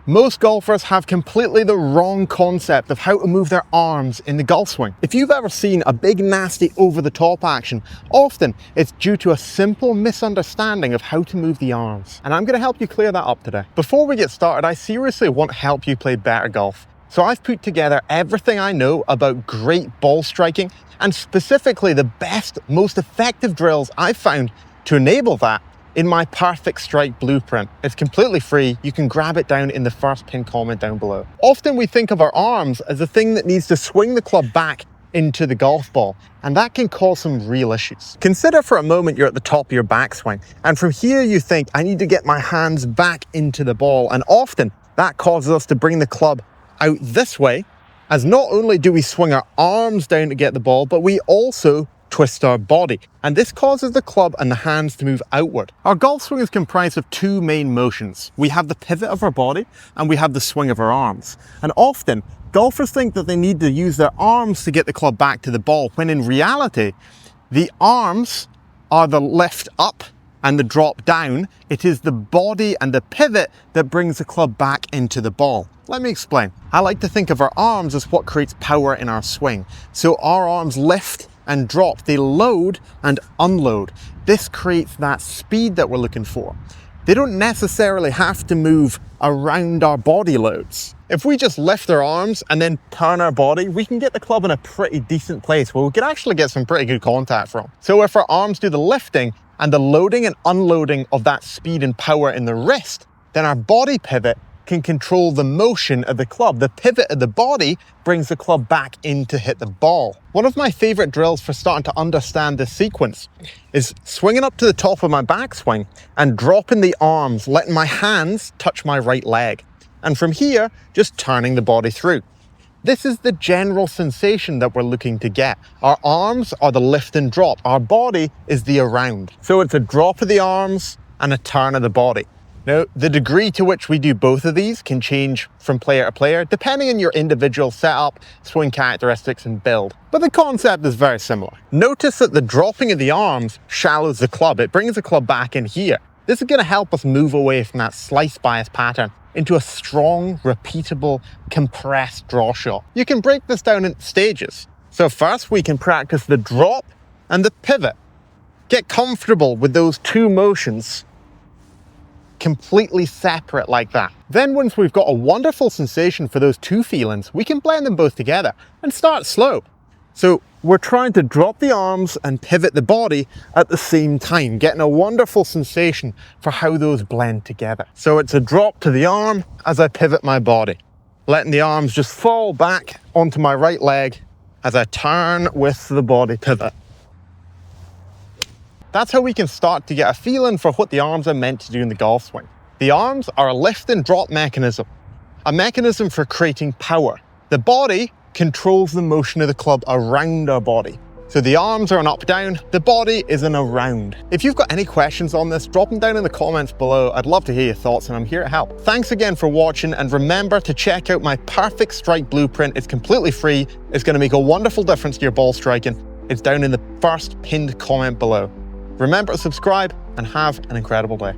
Most golfers have completely the wrong concept of how to move their arms in the golf swing. If you've ever seen a big nasty over-the-top action, often it's due to a simple misunderstanding of how to move the arms. And I'm going to help you clear that up today. Before we get started, I seriously want to help you play better golf. So I've put together everything I know about great ball striking and specifically the best, most effective drills I've found to enable that in my Perfect Strike blueprint. It's completely free. You can grab it down in the first pinned comment down below. Often we think of our arms as the thing that needs to swing the club back into the golf ball, and that can cause some real issues. Consider for a moment you're at the top of your backswing, and from here you think, I need to get my hands back into the ball, and often that causes us to bring the club out this way, as not only do we swing our arms down to get the ball, but we also twist our body, and this causes the club and the hands to move outward. Our golf swing is comprised of two main motions. We have the pivot of our body and we have the swing of our arms. And often golfers think that they need to use their arms to get the club back to the ball, when in reality the arms are the lift up and the drop down. It is the body and the pivot that brings the club back into the ball. Let me explain. I like to think of our arms as what creates power in our swing. So our arms lift and drop, they load and unload. This creates that speed that we're looking for. They don't necessarily have to move around our body loads. If we just lift our arms and then turn our body, we can get the club in a pretty decent place where we can actually get some pretty good contact from. So if our arms do the lifting and the loading and unloading of that speed and power in the wrist, then our body pivot can control the motion of the club. The pivot of the body brings the club back in to hit the ball. One of my favorite drills for starting to understand this sequence is swinging up to the top of my backswing and dropping the arms, letting my hands touch my right leg. And from here, just turning the body through. This is the general sensation that we're looking to get. Our arms are the lift and drop. Our body is the around. So it's a drop of the arms and a turn of the body. Now, the degree to which we do both of these can change from player to player, depending on your individual setup, swing characteristics, and build. But the concept is very similar. Notice that the dropping of the arms shallows the club. It brings the club back in here. This is going to help us move away from that slice bias pattern into a strong, repeatable, compressed draw shot. You can break this down into stages. So first, we can practice the drop and the pivot. Get comfortable with those two motions completely separate like that. Then once we've got a wonderful sensation for those two feelings, we can blend them both together and start slow. So we're trying to drop the arms and pivot the body at the same time, getting a wonderful sensation for how those blend together. So it's a drop to the arm as I pivot my body, letting the arms just fall back onto my right leg as I turn with the body pivot. That's how we can start to get a feeling for what the arms are meant to do in the golf swing. The arms are a lift and drop mechanism, a mechanism for creating power. The body controls the motion of the club around our body. So the arms are an up-down, the body is an around. If you've got any questions on this, drop them down in the comments below. I'd love to hear your thoughts and I'm here to help. Thanks again for watching, and remember to check out my Perfect Strike blueprint. It's completely free. It's going to make a wonderful difference to your ball striking. It's down in the first pinned comment below. Remember to subscribe and have an incredible day.